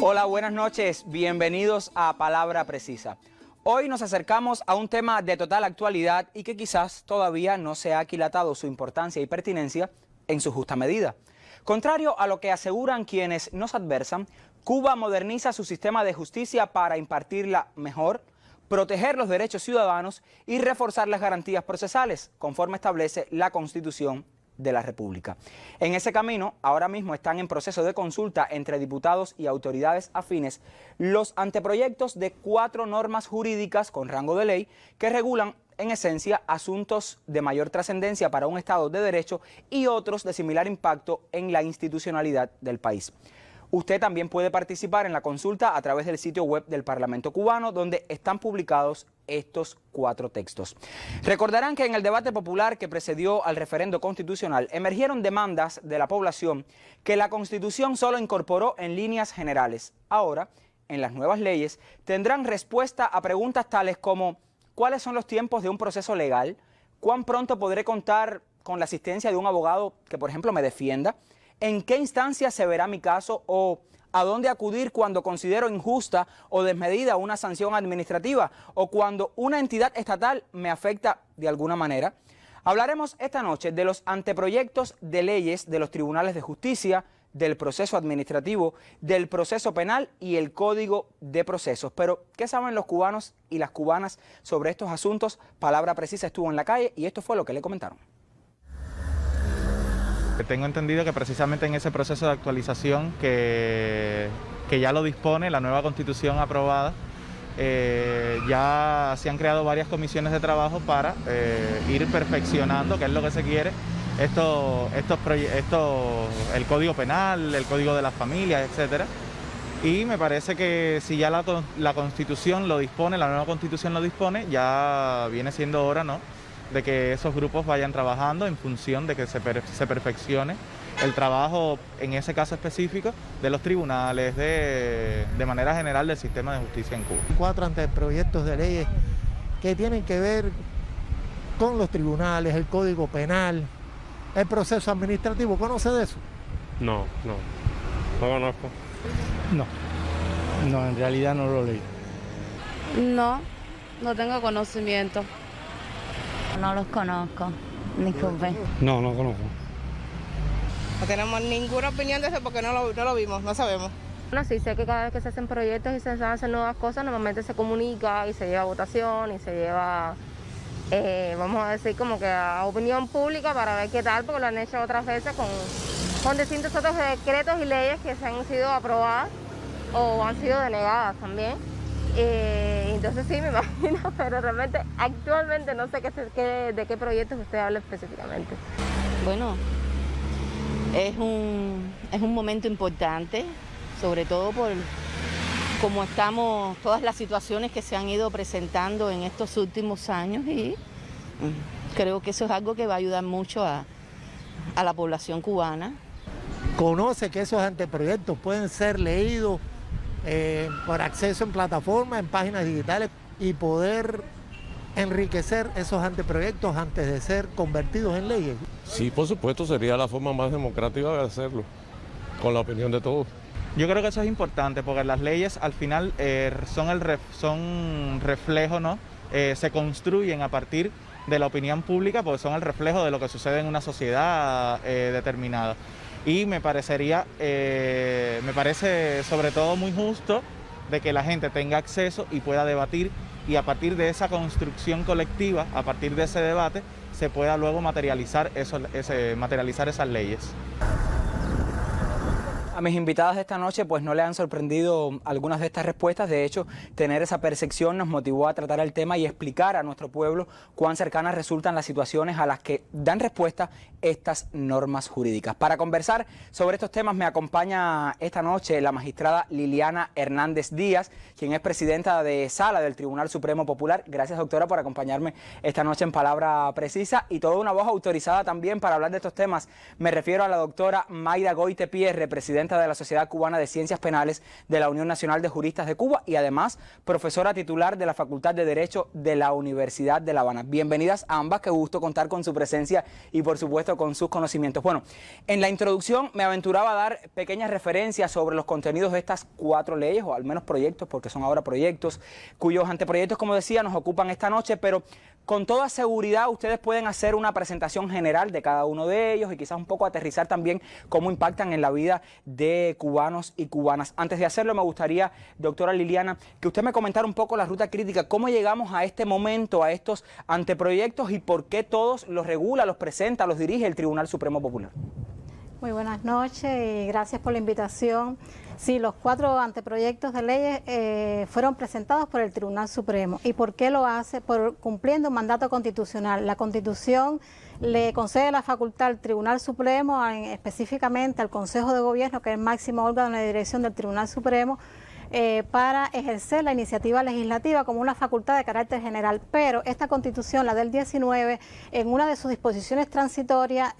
Hola, buenas noches, bienvenidos a Palabra Precisa. Hoy nos acercamos a un tema de total actualidad y que quizás todavía no se ha aquilatado su importancia y pertinencia en su justa medida. Contrario a lo que aseguran quienes nos adversan, Cuba moderniza su sistema de justicia para impartirla mejor, proteger los derechos ciudadanos y reforzar las garantías procesales, conforme establece la Constitución de la República. En ese camino, ahora mismo están en proceso de consulta entre diputados y autoridades afines los anteproyectos de 4 normas jurídicas con rango de ley que regulan en esencia asuntos de mayor trascendencia para un Estado de Derecho y otros de similar impacto en la institucionalidad del país. Usted también puede participar en la consulta a través del sitio web del Parlamento cubano, donde están publicados estos 4 textos. Recordarán que en el debate popular que precedió al referendo constitucional emergieron demandas de la población que la Constitución solo incorporó en líneas generales. Ahora, en las nuevas leyes, tendrán respuesta a preguntas tales como ¿cuáles son los tiempos de un proceso legal? ¿Cuán pronto podré contar con la asistencia de un abogado que, por ejemplo, me defienda? ¿En qué instancia se verá mi caso? ¿O a dónde acudir cuando considero injusta o desmedida una sanción administrativa? ¿O cuando una entidad estatal me afecta de alguna manera? Hablaremos esta noche de los anteproyectos de leyes de los tribunales de justicia, del proceso administrativo, del proceso penal y el Código de Procesos. Pero, ¿qué saben los cubanos y las cubanas sobre estos asuntos? Palabra Precisa estuvo en la calle y esto fue lo que le comentaron. Tengo entendido que precisamente en ese proceso de actualización que ya lo dispone la nueva Constitución aprobada, ya se han creado varias comisiones de trabajo para ir perfeccionando, que es lo que se quiere, el Código Penal, el Código de las Familias, etcétera. Y me parece que si ya la Constitución lo dispone, la nueva Constitución lo dispone, ya viene siendo hora, ¿no?, de que esos grupos vayan trabajando en función de que se perfeccione el trabajo, en ese caso específico, de los tribunales, de manera general del sistema de justicia en Cuba. 4 anteproyectos de leyes que tienen que ver con los tribunales, el Código Penal, el proceso administrativo. ¿Conoce de eso? No conozco. No, en realidad no lo leí. No tengo conocimiento. No los conozco, disculpe. No conozco. No tenemos ninguna opinión de eso porque no lo vimos, no sabemos. Bueno, sí sé que cada vez que se hacen proyectos y se hacen nuevas cosas, normalmente se comunica y se lleva a votación y se lleva, vamos a decir, como que a opinión pública para ver qué tal, porque lo han hecho otras veces con distintos otros decretos y leyes que se han sido aprobadas o han sido denegadas también. Entonces sí, me imagino, pero realmente actualmente no sé de qué proyectos usted habla específicamente. Bueno, es un momento importante, sobre todo por cómo estamos, todas las situaciones que se han ido presentando en estos últimos años, y creo que eso es algo que va a ayudar mucho a la población cubana. Conoce que esos anteproyectos pueden ser leídos por acceso en plataformas, en páginas digitales, y poder enriquecer esos anteproyectos antes de ser convertidos en leyes. Sí, por supuesto, sería la forma más democrática de hacerlo, con la opinión de todos. Yo creo que eso es importante porque las leyes al final son reflejo, ¿no? Se construyen a partir de la opinión pública porque son el reflejo de lo que sucede en una sociedad determinada. Y me parece sobre todo muy justo de que la gente tenga acceso y pueda debatir, y a partir de esa construcción colectiva, a partir de ese debate, se pueda luego materializar esas leyes. A mis invitadas de esta noche pues no le han sorprendido algunas de estas respuestas. De hecho, tener esa percepción nos motivó a tratar el tema y explicar a nuestro pueblo cuán cercanas resultan las situaciones a las que dan respuesta estas normas jurídicas. Para conversar sobre estos temas me acompaña esta noche la magistrada Liliana Hernández Díaz, quien es presidenta de Sala del Tribunal Supremo Popular. Gracias, doctora, por acompañarme esta noche en Palabra Precisa, y toda una voz autorizada también para hablar de estos temas. Me refiero a la doctora Mayra Goite Pierre, presidenta presidenta de la Sociedad Cubana de Ciencias Penales de la Unión Nacional de Juristas de Cuba y además profesora titular de la Facultad de Derecho de la Universidad de La Habana. Bienvenidas a ambas, qué gusto contar con su presencia y por supuesto con sus conocimientos. Bueno, en la introducción me aventuraba a dar pequeñas referencias sobre los contenidos de estas 4 leyes, o al menos proyectos, porque son ahora proyectos, cuyos anteproyectos, como decía, nos ocupan esta noche, pero con toda seguridad ustedes pueden hacer una presentación general de cada uno de ellos y quizás un poco aterrizar también cómo impactan en la vida de cubanos y cubanas. Antes de hacerlo, me gustaría, doctora Liliana, que usted me comentara un poco la ruta crítica, cómo llegamos a este momento, a estos anteproyectos y por qué todos los regula, los presenta, los dirige el Tribunal Supremo Popular. Muy buenas noches y gracias por la invitación. Sí, los 4 anteproyectos de leyes fueron presentados por el Tribunal Supremo. ¿Y por qué lo hace? Por cumpliendo un mandato constitucional. La Constitución le concede la facultad al Tribunal Supremo, específicamente al Consejo de Gobierno, que es el máximo órgano de dirección del Tribunal Supremo, para ejercer la iniciativa legislativa como una facultad de carácter general. Pero esta Constitución, la del 19, en una de sus disposiciones transitorias,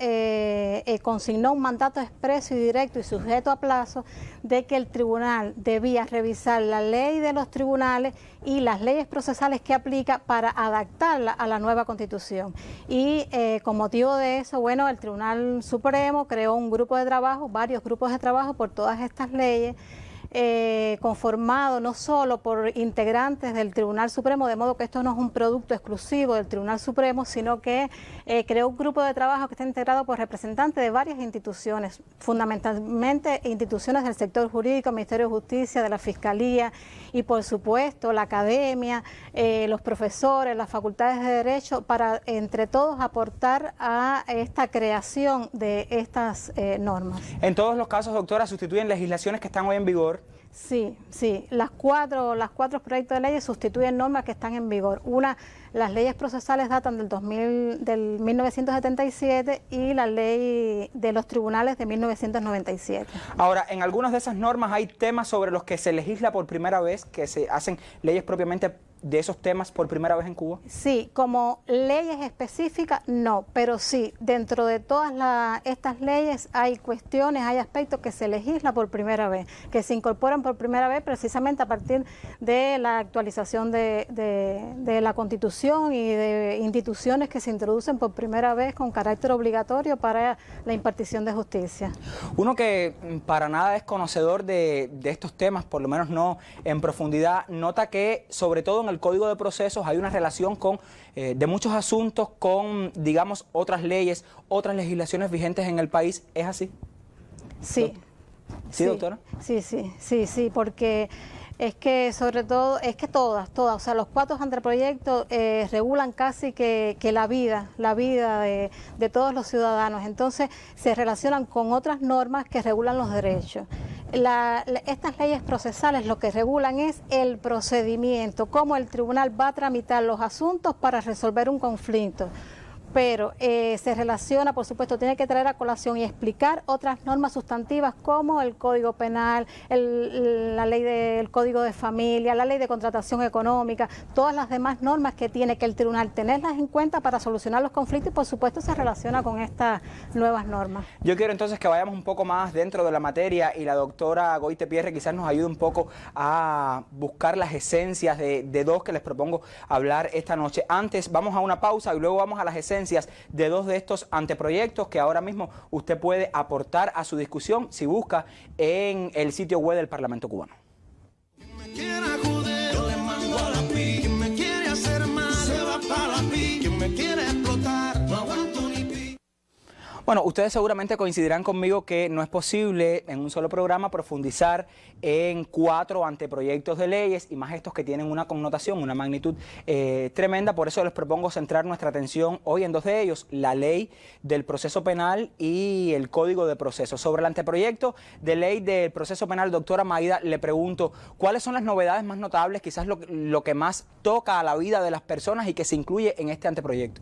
consignó un mandato expreso y directo y sujeto a plazo de que el tribunal debía revisar la ley de los tribunales y las leyes procesales que aplica para adaptarla a la nueva Constitución. Y con motivo de eso, bueno, el Tribunal Supremo creó un grupo de trabajo, varios grupos de trabajo por todas estas leyes, conformado no solo por integrantes del Tribunal Supremo, de modo que esto no es un producto exclusivo del Tribunal Supremo, sino que creó un grupo de trabajo que está integrado por representantes de varias instituciones, fundamentalmente instituciones del sector jurídico, Ministerio de Justicia, de la Fiscalía y por supuesto la academia, los profesores, las facultades de Derecho, para entre todos aportar a esta creación de estas normas. En todos los casos, doctora, sustituyen legislaciones que están hoy en vigor. Sí, sí, las cuatro proyectos de leyes sustituyen normas que están en vigor. Las leyes procesales datan del 1977 y la ley de los tribunales de 1997. Ahora, en algunas de esas normas hay temas sobre los que se legisla por primera vez, que se hacen leyes propiamente de esos temas por primera vez en Cuba. Sí, como leyes específicas no, pero sí, dentro de todas estas leyes hay cuestiones, hay aspectos que se legisla por primera vez, que se incorporan por primera vez precisamente a partir de la actualización de la Constitución y de instituciones que se introducen por primera vez con carácter obligatorio para la impartición de justicia. Uno que para nada es conocedor de estos temas, por lo menos no en profundidad, nota que sobre todo en el Código de Procesos hay una relación de muchos asuntos con, digamos, otras leyes, otras legislaciones vigentes en el país. ¿Es así? Sí. ¿Sí, doctora? Sí, porque es que sobre todo, es que todas, o sea, los 4 anteproyectos regulan casi que la vida de todos los ciudadanos, entonces se relacionan con otras normas que regulan los derechos. Estas leyes procesales lo que regulan es el procedimiento, cómo el tribunal va a tramitar los asuntos para resolver un conflicto. Pero se relaciona, por supuesto, tiene que traer a colación y explicar otras normas sustantivas como el Código Penal, la ley del Código de Familia, la ley de contratación económica, todas las demás normas que tiene que el tribunal tenerlas en cuenta para solucionar los conflictos y, por supuesto, se relaciona con estas nuevas normas. Yo quiero entonces que vayamos un poco más dentro de la materia y la doctora Goyte-Pierre quizás nos ayude un poco a buscar las esencias de 2 que les propongo hablar esta noche. Antes vamos a una pausa y luego vamos a las esencias de 2 de estos anteproyectos que ahora mismo usted puede aportar a su discusión si busca en el sitio web del Parlamento cubano. Bueno, ustedes seguramente coincidirán conmigo que no es posible en un solo programa profundizar en 4 anteproyectos de leyes y más estos que tienen una connotación, una magnitud tremenda. Por eso les propongo centrar nuestra atención hoy en 2 de ellos, la ley del proceso penal y el Código de Proceso. Sobre el anteproyecto de ley del proceso penal, doctora Maida, le pregunto, ¿cuáles son las novedades más notables, quizás lo que más toca a la vida de las personas y que se incluye en este anteproyecto?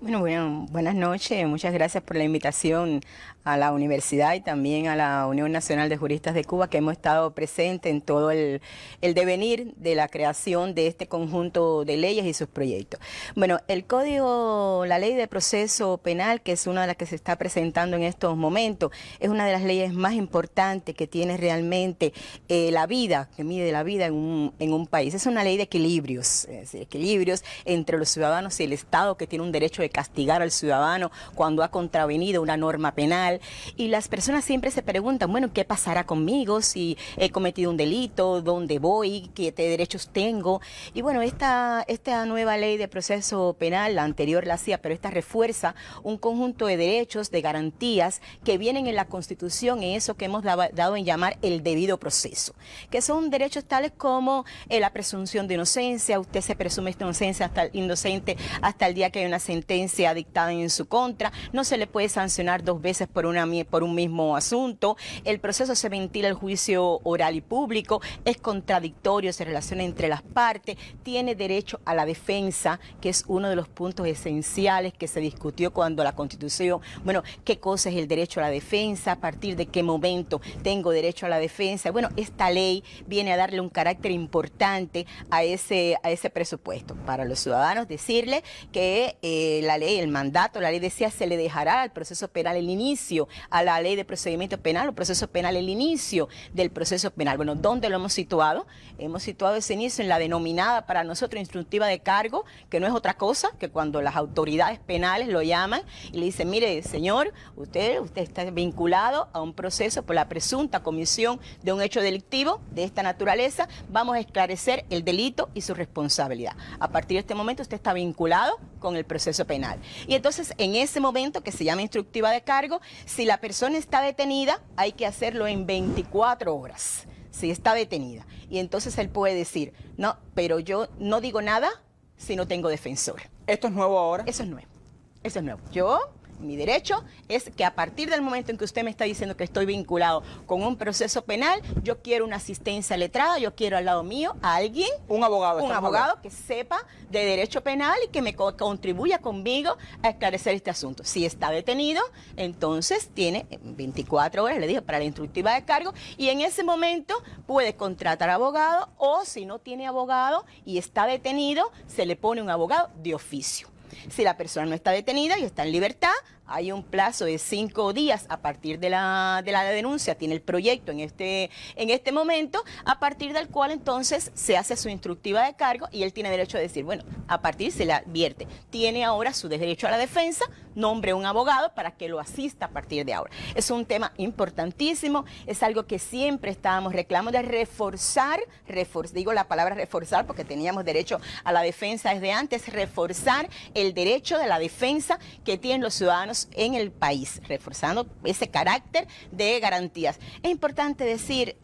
Bueno, buenas noches. Muchas gracias por la invitación a la universidad y también a la Unión Nacional de Juristas de Cuba, que hemos estado presentes en todo el devenir de la creación de este conjunto de leyes y sus proyectos. Bueno, la ley de proceso penal, que es una de las que se está presentando en estos momentos, es una de las leyes más importantes que tiene realmente la vida, que mide la vida en un país. Es una ley de equilibrios, es decir, equilibrios entre los ciudadanos y el Estado, que tiene un derecho de castigar al ciudadano cuando ha contravenido una norma penal. Y las personas siempre se preguntan, bueno, ¿qué pasará conmigo si he cometido un delito? ¿Dónde voy? ¿Qué derechos tengo? Y bueno, esta nueva ley de proceso penal, la anterior la hacía, pero esta refuerza un conjunto de derechos, de garantías que vienen en la Constitución, en eso que hemos dado en llamar el debido proceso, que son derechos tales como la presunción de inocencia. Usted se presume inocente hasta el día que hay una sentencia dictada en su contra. No se le puede sancionar 2 veces por un mismo asunto. El proceso se ventila el juicio oral y público, es contradictorio, se relaciona entre las partes, tiene derecho a la defensa, que es uno de los puntos esenciales que se discutió cuando la Constitución, bueno, ¿qué cosa es el derecho a la defensa? ¿A partir de qué momento tengo derecho a la defensa? Bueno, esta ley viene a darle un carácter importante a ese presupuesto. Para los ciudadanos, decirle que la ley decía, se le dejará al proceso penal el inicio a la ley de procedimiento penal o proceso penal, el inicio del proceso penal. Bueno, ¿dónde lo hemos situado? Hemos situado ese inicio en la denominada para nosotros instructiva de cargo, que no es otra cosa que cuando las autoridades penales lo llaman y le dicen, mire, señor, usted está vinculado a un proceso por la presunta comisión de un hecho delictivo de esta naturaleza, vamos a esclarecer el delito y su responsabilidad. A partir de este momento usted está vinculado con el proceso penal. Y entonces, en ese momento, que se llama instructiva de cargo, si la persona está detenida, hay que hacerlo en 24 horas, si está detenida. Y entonces él puede decir, no, pero yo no digo nada si no tengo defensor. ¿Esto es nuevo ahora? Eso es nuevo. Eso es nuevo. Mi derecho es que a partir del momento en que usted me está diciendo que estoy vinculado con un proceso penal, yo quiero una asistencia letrada, yo quiero al lado mío a alguien, un abogado que sepa de derecho penal y que me contribuya conmigo a esclarecer este asunto. Si está detenido, entonces tiene 24 horas, le dije, para la instructiva de cargo, y en ese momento puede contratar abogado, o si no tiene abogado y está detenido, se le pone un abogado de oficio. Si la persona no está detenida y está en libertad, hay un plazo de 5 días a partir de la denuncia, tiene el proyecto en este momento, a partir del cual entonces se hace su instructiva de cargo y él tiene derecho a decir, bueno, a partir se le advierte, tiene ahora su derecho a la defensa, nombre un abogado para que lo asista a partir de ahora. Es un tema importantísimo, es algo que siempre estábamos reclamando de reforzar, digo la palabra reforzar porque teníamos derecho a la defensa desde antes, reforzar el derecho de la defensa que tienen los ciudadanos en el país, reforzando ese carácter de garantías. Es importante decir,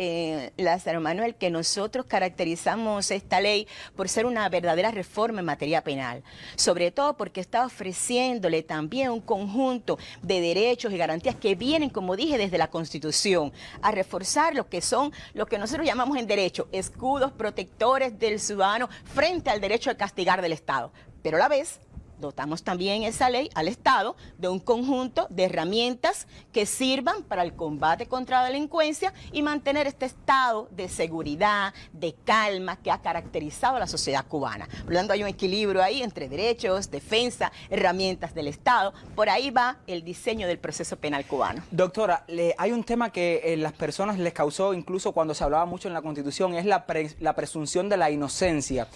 Lázaro Manuel, que nosotros caracterizamos esta ley por ser una verdadera reforma en materia penal, sobre todo porque está ofreciéndole también un conjunto de derechos y garantías que vienen, como dije, desde la Constitución, a reforzar lo que nosotros llamamos en derecho, escudos protectores del ciudadano frente al derecho de castigar del Estado, pero a la vez dotamos también esa ley al Estado de un conjunto de herramientas que sirvan para el combate contra la delincuencia y mantener este estado de seguridad, de calma que ha caracterizado a la sociedad cubana. Por lo tanto, hay un equilibrio ahí entre derechos, defensa, herramientas del Estado. Por ahí va el diseño del proceso penal cubano. Doctora, hay un tema que las personas les causó, incluso cuando se hablaba mucho en la Constitución, es la presunción de la inocencia.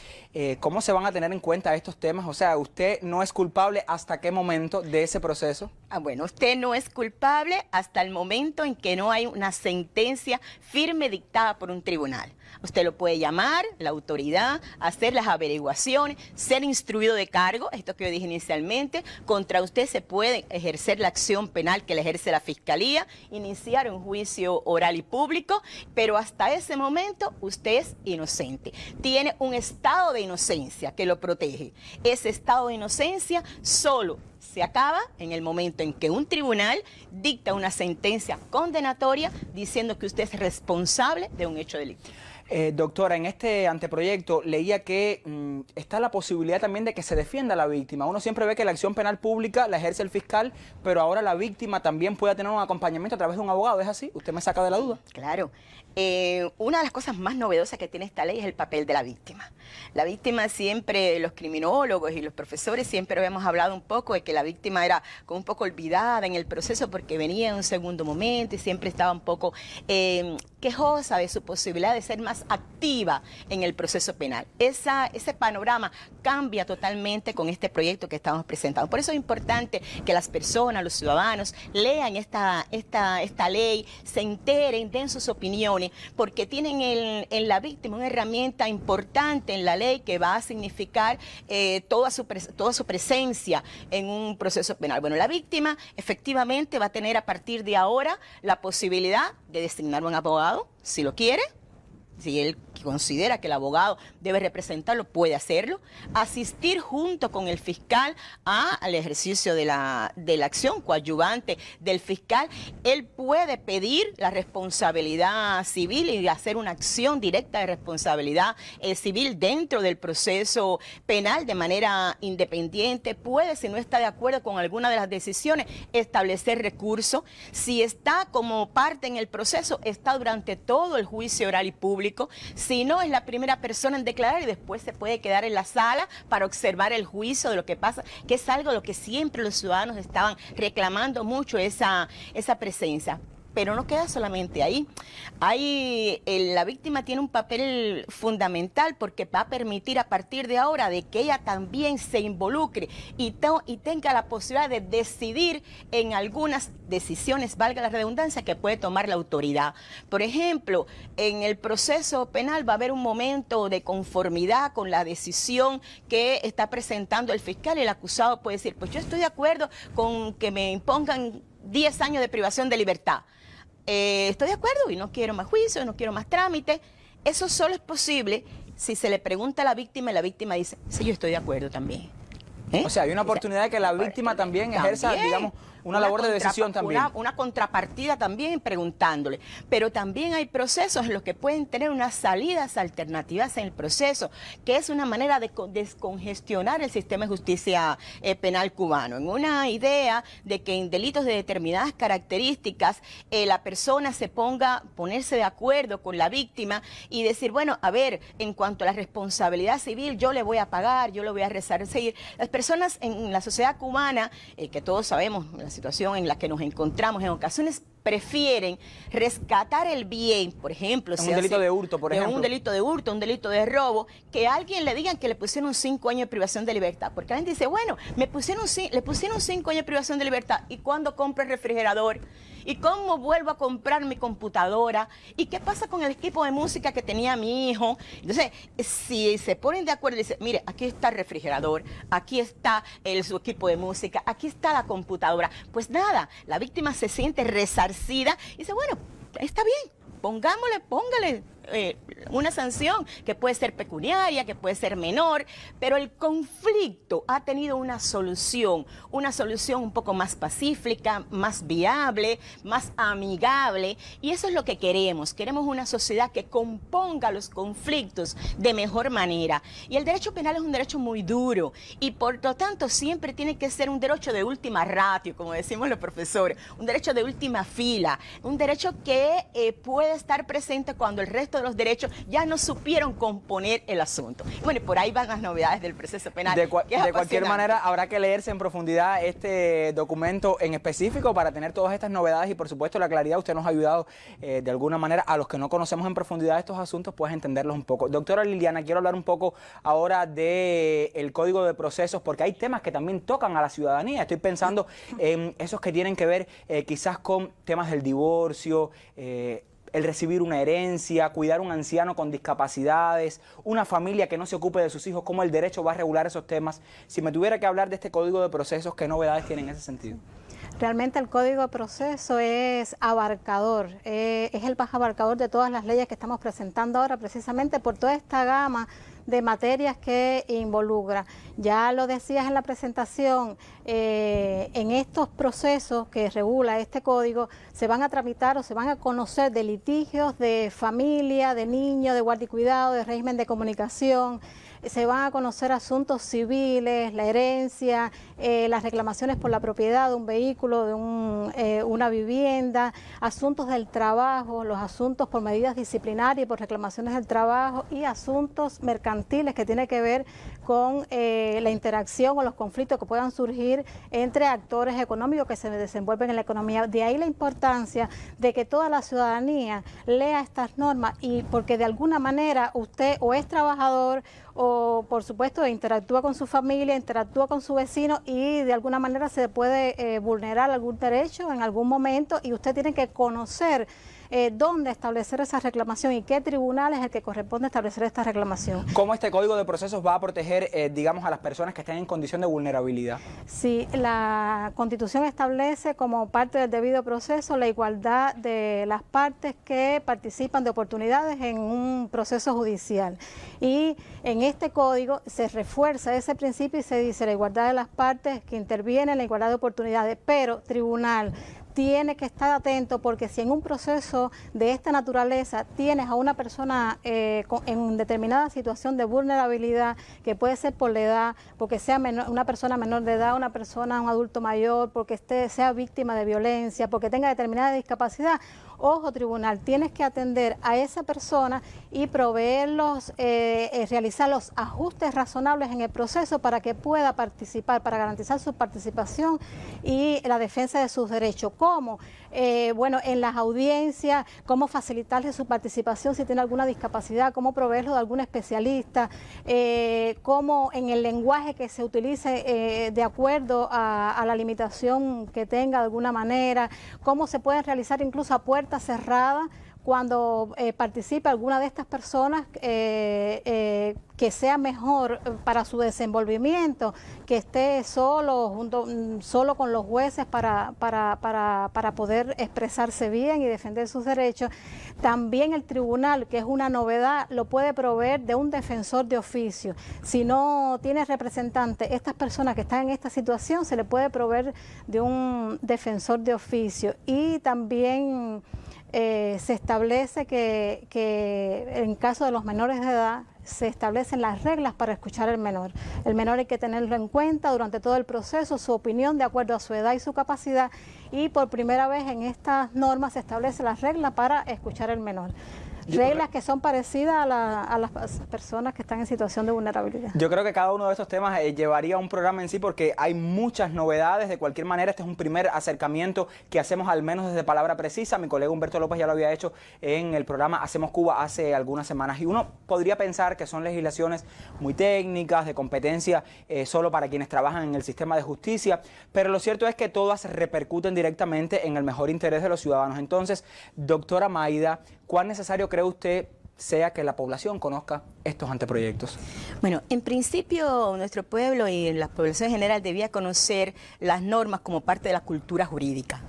¿Cómo se van a tener en cuenta estos temas? O sea, usted no es culpable hasta qué momento de ese proceso. Bueno, usted no es culpable hasta el momento en que no hay una sentencia firme dictada por un tribunal. Usted lo puede llamar, la autoridad, hacer las averiguaciones, ser instruido de cargo, esto que yo dije inicialmente, contra usted se puede ejercer la acción penal que le ejerce la Fiscalía, iniciar un juicio oral y público, pero hasta ese momento usted es inocente. Tiene un estado de inocencia que lo protege. Ese estado de inocencia solo se acaba en el momento en que un tribunal dicta una sentencia condenatoria diciendo que usted es responsable de un hecho delictivo. Doctora, en este anteproyecto leía que está la posibilidad también de que se defienda a la víctima. Uno siempre ve que la acción penal pública la ejerce el fiscal, pero ahora la víctima también puede tener un acompañamiento a través de un abogado. ¿Es así? ¿Usted me saca de la duda? Claro. Una de las cosas más novedosas que tiene esta ley es el papel de la víctima. La víctima siempre, los criminólogos y los profesores siempre habíamos hablado un poco de que la víctima era como un poco olvidada en el proceso porque venía en un segundo momento y siempre estaba un poco quejosa de su posibilidad de ser más activa en el proceso penal. Ese panorama cambia totalmente con este proyecto que estamos presentando. Por eso es importante que las personas, los ciudadanos, lean esta ley, se enteren, den sus opiniones, porque tienen en la víctima una herramienta importante en la ley que va a significar toda su presencia en un proceso penal. Bueno, la víctima efectivamente va a tener a partir de ahora la posibilidad de designar un abogado, si lo quiere. Si él considera que el abogado debe representarlo, puede hacerlo. Asistir junto con el fiscal al ejercicio de la acción coadyuvante del fiscal. Él puede pedir la responsabilidad civil y hacer una acción directa de responsabilidad civil dentro del proceso penal de manera independiente. Puede, si no está de acuerdo con alguna de las decisiones, establecer recurso. Si está como parte en el proceso, está durante todo el juicio oral y público. Si no, es la primera persona en declarar y después se puede quedar en la sala para observar el juicio de lo que pasa, que es algo de lo que siempre los ciudadanos estaban reclamando mucho, esa presencia. Pero no queda solamente ahí. La víctima tiene un papel fundamental porque va a permitir a partir de ahora de que ella también se involucre y tenga la posibilidad de decidir en algunas decisiones, valga la redundancia, que puede tomar la autoridad. Por ejemplo, en el proceso penal va a haber un momento de conformidad con la decisión que está presentando el fiscal y el acusado puede decir, pues yo estoy de acuerdo con que me impongan 10 años de privación de libertad. Estoy de acuerdo y no quiero más juicio, no quiero más trámite. Eso solo es posible si se le pregunta a la víctima y la víctima dice, sí, yo estoy de acuerdo también. O sea, hay una oportunidad de que la víctima también ejerza, digamos, una labor de decisión también. Una contrapartida también preguntándole. Pero también hay procesos en los que pueden tener unas salidas alternativas en el proceso, que es una manera de descongestionar el sistema de justicia penal cubano. En una idea de que en delitos de determinadas características la persona ponerse de acuerdo con la víctima y decir, bueno, a ver, en cuanto a la responsabilidad civil, yo le voy a pagar, yo le voy a resarcir. Las personas en la sociedad cubana, que todos sabemos, la situación en la que nos encontramos, en ocasiones prefieren rescatar el bien, por ejemplo, un delito de hurto, por ejemplo. Un delito de hurto, un delito de robo, que a alguien le digan que le pusieron 5 años de privación de libertad. Porque alguien dice, bueno, le pusieron 5 años de privación de libertad. ¿Y cuándo compro el refrigerador? ¿Y cómo vuelvo a comprar mi computadora? ¿Y qué pasa con el equipo de música que tenía mi hijo? Entonces, si se ponen de acuerdo y dicen, mire, aquí está el refrigerador, aquí está su equipo de música, aquí está la computadora, pues nada, la víctima se siente resarcida y dice, bueno, está bien, póngale una sanción que puede ser pecuniaria, que puede ser menor, pero el conflicto ha tenido una solución un poco más pacífica, más viable, más amigable, y eso es lo que queremos. Queremos una sociedad que componga los conflictos de mejor manera. Y el derecho penal es un derecho muy duro y por lo tanto siempre tiene que ser un derecho de última ratio, como decimos los profesores, un derecho de última fila, un derecho que puede estar presente cuando el resto de los derechos ya no supieron componer el asunto. Bueno, por ahí van las novedades del proceso penal. De cualquier manera, habrá que leerse en profundidad este documento en específico para tener todas estas novedades y, por supuesto, la claridad. Usted nos ha ayudado de alguna manera a los que no conocemos en profundidad estos asuntos, pues entenderlos un poco. Doctora Liliana, quiero hablar un poco ahora del Código de Procesos, porque hay temas que también tocan a la ciudadanía. Estoy pensando en esos que tienen que ver quizás con temas del divorcio, el recibir una herencia, cuidar a un anciano con discapacidades, una familia que no se ocupe de sus hijos, cómo el derecho va a regular esos temas. Si me tuviera que hablar de este Código de Procesos, ¿qué novedades tiene en ese sentido? Realmente el Código de Proceso es abarcador, es el más abarcador de todas las leyes que estamos presentando ahora, precisamente por toda esta gama de materias que involucra. Ya lo decías en la presentación, en estos procesos que regula este código se van a tramitar o se van a conocer de litigios de familia, de niños, de guardia y cuidado, de régimen de comunicación. Se van a conocer asuntos civiles, la herencia, las reclamaciones por la propiedad de un vehículo, de una vivienda, asuntos del trabajo, los asuntos por medidas disciplinarias y por reclamaciones del trabajo y asuntos mercantiles que tienen que ver con la interacción o los conflictos que puedan surgir entre actores económicos que se desenvuelven en la economía. De ahí la importancia de que toda la ciudadanía lea estas normas, y porque de alguna manera usted o es trabajador o por supuesto interactúa con su familia, interactúa con su vecino y de alguna manera se puede vulnerar algún derecho en algún momento, y usted tiene que conocer dónde establecer esa reclamación y qué tribunal es el que corresponde establecer esta reclamación. ¿Cómo este Código de Procesos va a proteger, digamos, a las personas que estén en condición de vulnerabilidad? Sí, la Constitución establece como parte del debido proceso la igualdad de las partes que participan de oportunidades en un proceso judicial. Y en este código se refuerza ese principio y se dice la igualdad de las partes que intervienen, la igualdad de oportunidades, pero tribunal tiene que estar atento, porque si en un proceso de esta naturaleza tienes a una persona en determinada situación de vulnerabilidad, que puede ser por la edad, porque sea una persona menor de edad, un adulto mayor, porque sea víctima de violencia, porque tenga determinada discapacidad, ojo tribunal, tienes que atender a esa persona y proveerlos, realizar los ajustes razonables en el proceso para que pueda participar, para garantizar su participación y la defensa de sus derechos. ¿Cómo? Bueno, en las audiencias, cómo facilitarle su participación si tiene alguna discapacidad, cómo proveerlo de algún especialista, cómo en el lenguaje que se utilice de acuerdo a la limitación que tenga de alguna manera, cómo se pueden realizar incluso a puerta cerrada cuando participe alguna de estas personas, que sea mejor para su desenvolvimiento, que esté solo con los jueces para poder expresarse bien y defender sus derechos. También el tribunal, que es una novedad, lo puede proveer de un defensor de oficio. Si no tiene representante, estas personas que están en esta situación, se le puede proveer de un defensor de oficio. Y también se establece que en caso de los menores de edad se establecen las reglas para escuchar al menor. El menor hay que tenerlo en cuenta durante todo el proceso, su opinión de acuerdo a su edad y su capacidad, y por primera vez en estas normas se establecen las reglas para escuchar al menor. Reglas que son parecidas a las personas que están en situación de vulnerabilidad. Yo creo que cada uno de estos temas llevaría un programa en sí, porque hay muchas novedades. De cualquier manera, este es un primer acercamiento que hacemos, al menos desde Palabra Precisa. Mi colega Humberto López ya lo había hecho en el programa Hacemos Cuba hace algunas semanas. Y uno podría pensar que son legislaciones muy técnicas, de competencia solo para quienes trabajan en el sistema de justicia, pero lo cierto es que todas repercuten directamente en el mejor interés de los ciudadanos. Entonces, doctora Mayda, ¿cuán necesario cree usted sea que la población conozca estos anteproyectos? Bueno, en principio nuestro pueblo y la población en general debía conocer las normas como parte de la cultura jurídica.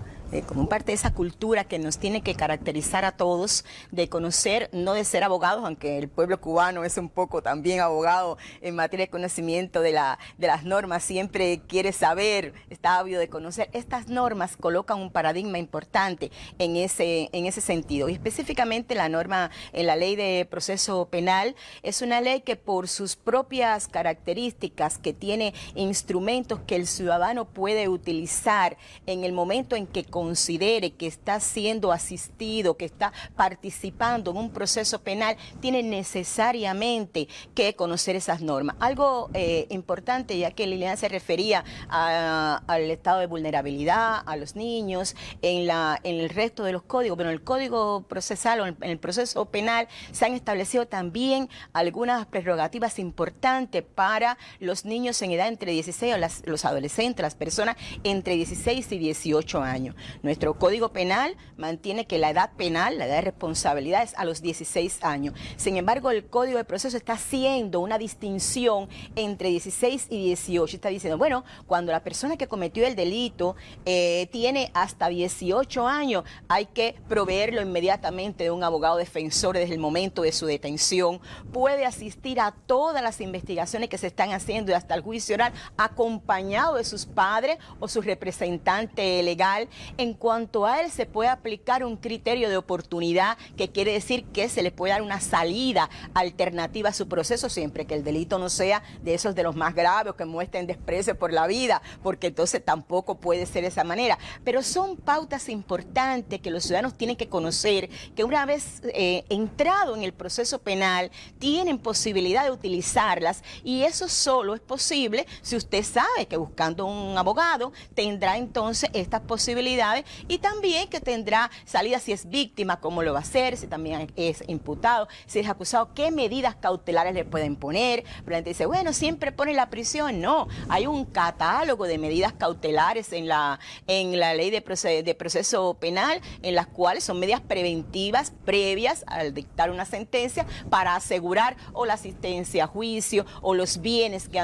Como parte de esa cultura que nos tiene que caracterizar a todos, de conocer, no de ser abogados, aunque el pueblo cubano es un poco también abogado en materia de conocimiento de las normas, siempre quiere saber, está ávido de conocer. Estas normas colocan un paradigma importante en ese sentido, y específicamente la norma en la Ley de Proceso Penal es una ley que por sus propias características, que tiene instrumentos que el ciudadano puede utilizar en el momento en que considere que está siendo asistido, que está participando en un proceso penal, tiene necesariamente que conocer esas normas. Algo importante, ya que Liliana se refería al estado de vulnerabilidad, a los niños, en el resto de los códigos, pero en el Código Procesal o en el proceso penal se han establecido también algunas prerrogativas importantes para los niños en edad entre 16, los adolescentes, las personas entre 16 y 18 años. Nuestro Código Penal mantiene que la edad penal, la edad de responsabilidad es a los 16 años. Sin embargo, el Código de Proceso está haciendo una distinción entre 16 y 18. Está diciendo, bueno, cuando la persona que cometió el delito tiene hasta 18 años, hay que proveerlo inmediatamente de un abogado defensor desde el momento de su detención. Puede asistir a todas las investigaciones que se están haciendo y hasta el juicio oral, acompañado de sus padres o su representante legal. En cuanto a él, se puede aplicar un criterio de oportunidad, que quiere decir que se le puede dar una salida alternativa a su proceso, siempre que el delito no sea de esos de los más graves, que muestren desprecio por la vida, porque entonces tampoco puede ser de esa manera. Pero son pautas importantes que los ciudadanos tienen que conocer, que una vez entrado en el proceso penal, tienen posibilidad de utilizarlas, y eso solo es posible si usted sabe que buscando un abogado tendrá entonces estas posibilidades, y también que tendrá salida si es víctima, cómo lo va a hacer, si también es imputado, si es acusado, qué medidas cautelares le pueden poner. Pero la gente dice, bueno, siempre pone la prisión. No, hay un catálogo de medidas cautelares en la ley de proceso penal, en las cuales son medidas preventivas previas al dictar una sentencia para asegurar o la asistencia a juicio o los bienes que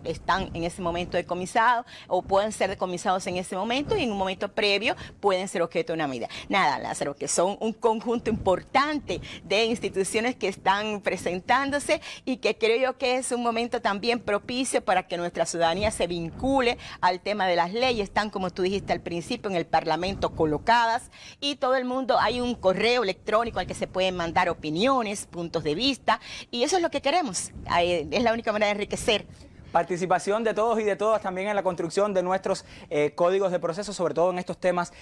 están en ese momento decomisados o pueden ser decomisados en ese momento, y en un momento previo pueden ser objeto de una medida. Nada, Lázaro, que son un conjunto importante de instituciones que están presentándose, y que creo yo que es un momento también propicio para que nuestra ciudadanía se vincule al tema de las leyes. Están, como tú dijiste al principio, en el Parlamento colocadas, y todo el mundo, hay un correo electrónico al que se pueden mandar opiniones, puntos de vista, y eso es lo que queremos. Es la única manera de enriquecer. Participación de todos y de todas también en la construcción de nuestros códigos de proceso, sobre todo en estos temas,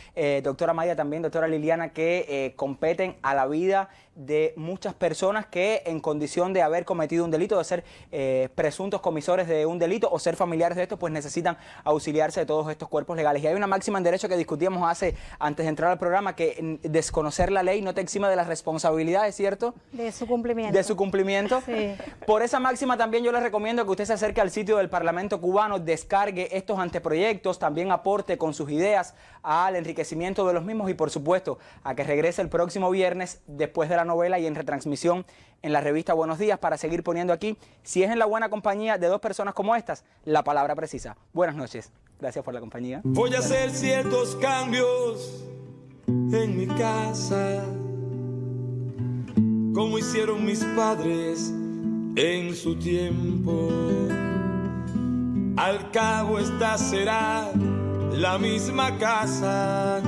doctora Maya, también doctora Liliana, que competen a la vida de muchas personas que en condición de haber cometido un delito, de ser presuntos comisores de un delito o ser familiares de esto, pues necesitan auxiliarse de todos estos cuerpos legales. Y hay una máxima en derecho que discutíamos antes de entrar al programa, que desconocer la ley no te exima de las responsabilidades, ¿cierto? De su cumplimiento. De su cumplimiento. Sí. Por esa máxima también yo les recomiendo que usted se acerque al sitio del Parlamento cubano, descargue estos anteproyectos, también aporte con sus ideas al enriquecimiento de los mismos, y por supuesto a que regrese el próximo viernes después de la novela y en retransmisión en la revista Buenos Días, para seguir poniendo aquí, si es en la buena compañía de dos personas como estas, la palabra precisa. Buenas noches. Gracias por la compañía. Voy a hacer ciertos cambios en mi casa, como hicieron mis padres en su tiempo. Al cabo esta será la misma casa.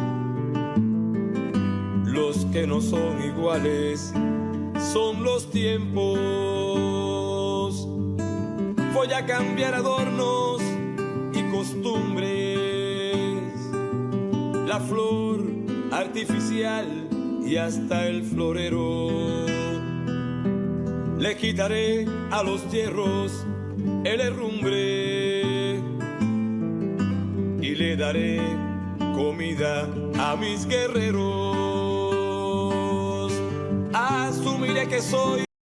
Los que no son iguales son los tiempos. Voy a cambiar adornos y costumbres, la flor artificial y hasta el florero. Le quitaré a los hierros el herrumbre y le daré comida a mis guerreros. Asumiré que soy